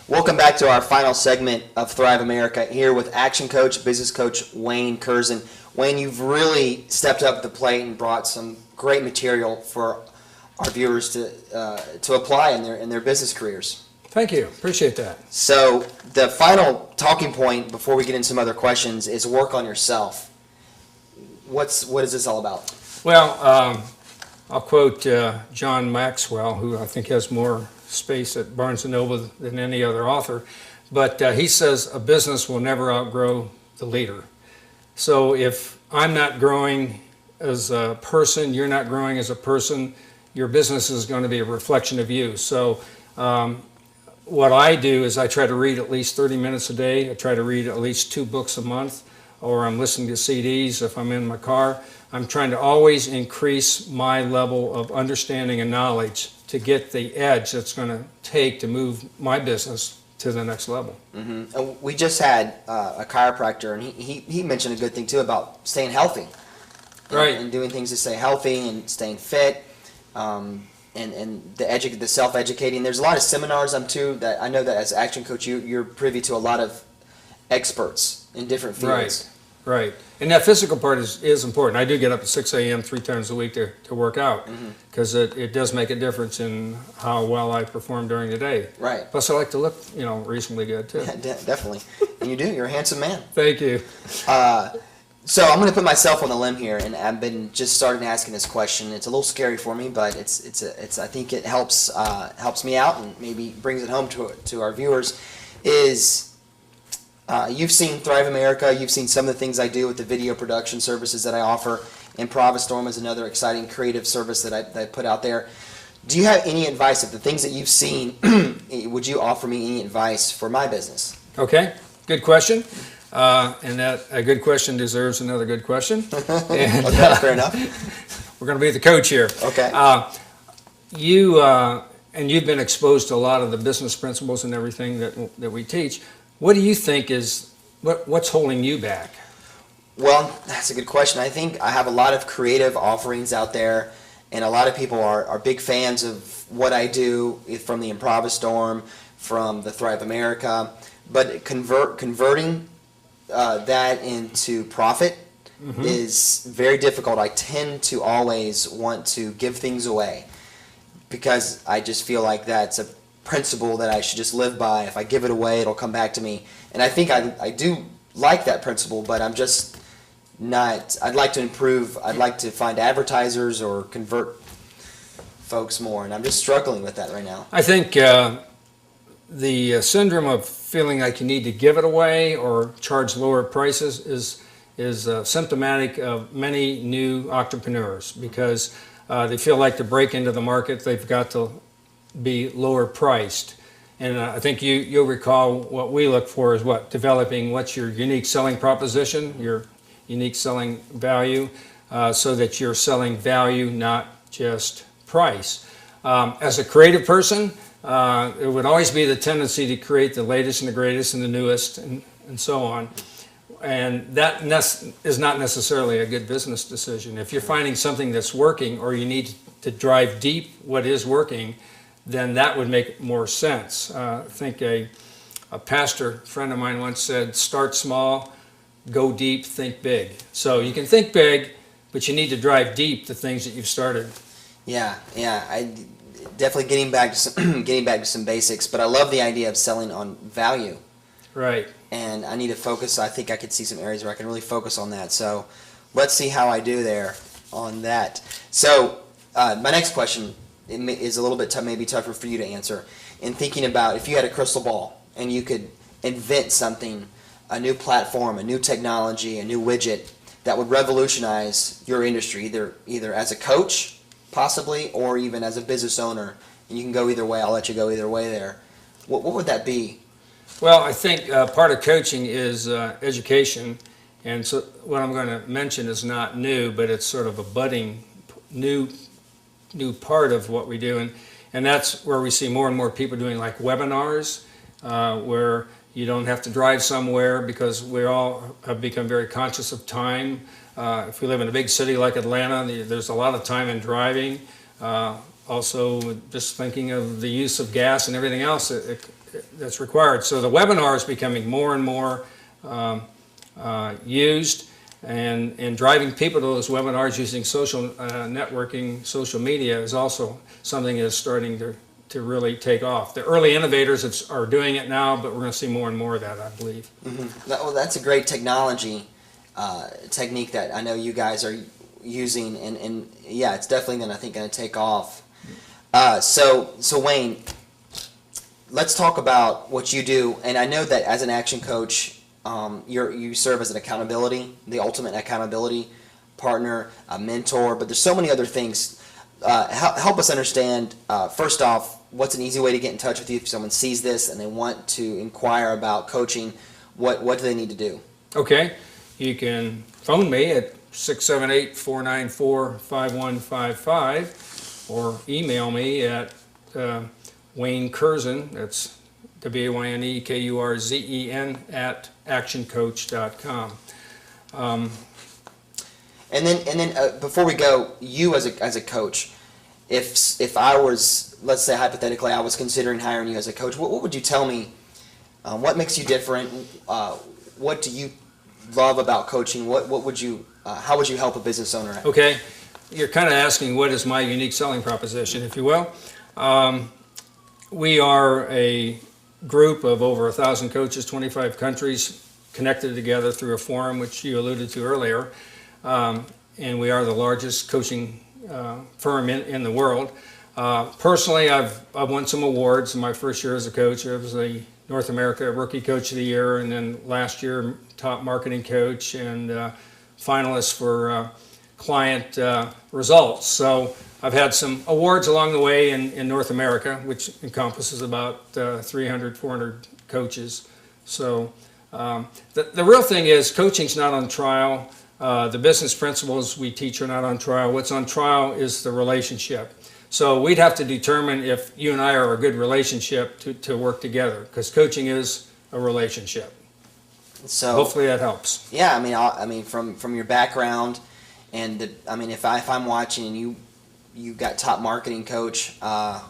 Welcome back to our final segment of Thrive America here with Action Coach, Business Coach Wayne Kurzen. Wayne, you've really stepped up the plate and brought some great material for our viewers to apply in their business careers. Thank you. Appreciate that. So the final talking point before we get into some other questions is work on yourself. What is this all about? Well, I'll quote John Maxwell, who I think has more space at Barnes & Noble than any other author, but he says a business will never outgrow the leader. So if I'm not growing as a person, you're not growing as a person, your business is going to be a reflection of you. So what I do is I try to read at least 30 minutes a day. I try to read at least 2 books a month, or I'm listening to CDs if I'm in my car. I'm trying to always increase my level of understanding and knowledge to get the edge that's going to take to move my business to the next level. Mm-hmm. And we just had a chiropractor, and he mentioned a good thing too about staying healthy, and doing things to stay healthy and staying fit, and the self-educating. There's a lot of seminars that I know that as Action Coach you're privy to a lot of experts in different fields. Right. And that physical part is important. I do get up at 6 a.m. 3 times a week to work out, because it does make a difference in how well I perform during the day. Right. Plus I like to look, reasonably good too. Yeah, definitely. And you do. You're a handsome man. Thank you. So I'm going to put myself on the limb here, and I've been just starting asking this question. It's a little scary for me, but I think it helps me out and maybe brings it home to our viewers. You've seen Thrive America. You've seen some of the things I do with the video production services that I offer. ImproviStorm is another exciting creative service that I put out there. Do you have any advice of the things that you've seen? Would you offer me any advice for my business? Okay, good question. And that a good question deserves another good question. And, okay, fair enough. We're going to be the coach here. Okay. You've been exposed to a lot of the business principles and everything that we teach. What do you think what's holding you back? Well, that's a good question. I think I have a lot of creative offerings out there, and a lot of people are big fans of what I do from the ImproviStorm, from the Thrive America, but converting that into profit is very difficult. I tend to always want to give things away because I just feel like that's a principle that I should just live by. If I give it away, it'll come back to me. And I think I do like that principle, but I'm just not. I'd like to improve. I'd like to find advertisers or convert folks more, and I'm just struggling with that right now. I think the syndrome of feeling like you need to give it away or charge lower prices is symptomatic of many new entrepreneurs, because they feel like to break into the market, they've got to be lower priced. And I think you'll recall what we look for is developing what's your unique selling proposition, your unique selling value, so that you're selling value, not just price. As a creative person, it would always be the tendency to create the latest and the greatest and the newest and so on. And that is not necessarily a good business decision. If you're finding something that's working, or you need to drive deep what is working, then that would make more sense. I think a pastor friend of mine once said, start small, go deep, think big. So you can think big, but you need to drive deep the things that you've started. Yeah, I definitely getting back to some basics, but I love the idea of selling on value. Right. And I need to focus. I think I could see some areas where I can really focus on that. So let's see how I do there on that. So my next question is a little bit maybe tougher for you to answer. In thinking about if you had a crystal ball and you could invent something, a new platform, a new technology, a new widget that would revolutionize your industry, either as a coach, possibly, or even as a business owner, and you can go either way. I'll let you go either way there. What would that be? Well, I think part of coaching is education, and so what I'm going to mention is not new, but it's sort of a budding new part of what we do, and that's where we see more and more people doing like webinars, where you don't have to drive somewhere, because we all have become very conscious of time. If we live in a big city like Atlanta, there's a lot of time in driving. Also, just thinking of the use of gas and everything else, that's required. So the webinar is becoming more and more used, and driving people to those webinars using social networking, social media is also something that is starting to really take off. The early innovators are doing it now, but we're going to see more and more of that, I believe. Mm-hmm. Well, that's a great technology technique that I know you guys are using, and yeah, it's definitely going to take off. So Wayne, let's talk about what you do. And I know that as an action coach, you serve as the ultimate accountability partner, a mentor, but there's so many other things. Help us understand, first off, what's an easy way to get in touch with you if someone sees this and they want to inquire about coaching? What do they need to do? Okay, you can phone me at 678-494-5155 or email me at Wayne Kurzen, that's WayneKurzen at ActionCOACH.com. And then before we go, you as a coach, if I was, let's say hypothetically, I was considering hiring you as a coach, what would you tell me? What makes you different? What do you love about coaching? What would you? How would you help a business owner out? Okay, you're kind of asking what is my unique selling proposition, if you will. We are a group of over 1,000 coaches, 25 countries, connected together through a forum, which you alluded to earlier. And we are the largest coaching firm in the world. Personally, I've won some awards in my first year as a coach. I was the North America Rookie Coach of the Year, and then last year, top marketing coach, and finalist for client results. So I've had some awards along the way in North America, which encompasses about 300, 400 coaches. So the real thing is coaching's not on trial. The business principles we teach are not on trial. What's on trial is the relationship. So we'd have to determine if you and I are a good relationship to work together, because coaching is a relationship. So hopefully that helps. Yeah, I mean, from your background, and if I'm watching and you got top marketing coach, I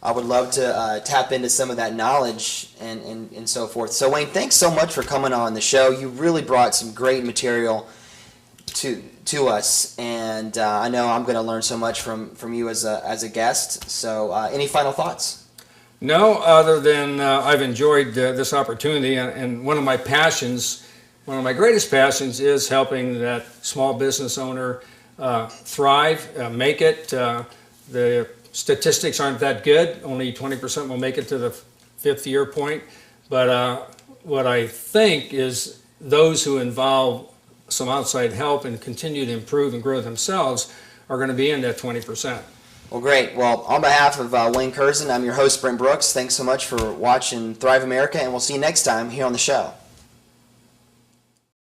would love to tap into some of that knowledge and so forth. So Wayne, thanks so much for coming on the show. You really brought some great material to us, and I know I'm going to learn so much from you as a guest. So any final thoughts? No, other than I've enjoyed this opportunity, and one of my greatest passions is helping that small business owner thrive, make it. The statistics aren't that good. Only 20% will make it to the 5th year point. But what I think is those who involve some outside help and continue to improve and grow themselves are going to be in that 20%. Well, great. Well, on behalf of Wayne Kurzen, I'm your host, Brent Brooks. Thanks so much for watching Thrive America, and we'll see you next time here on the show.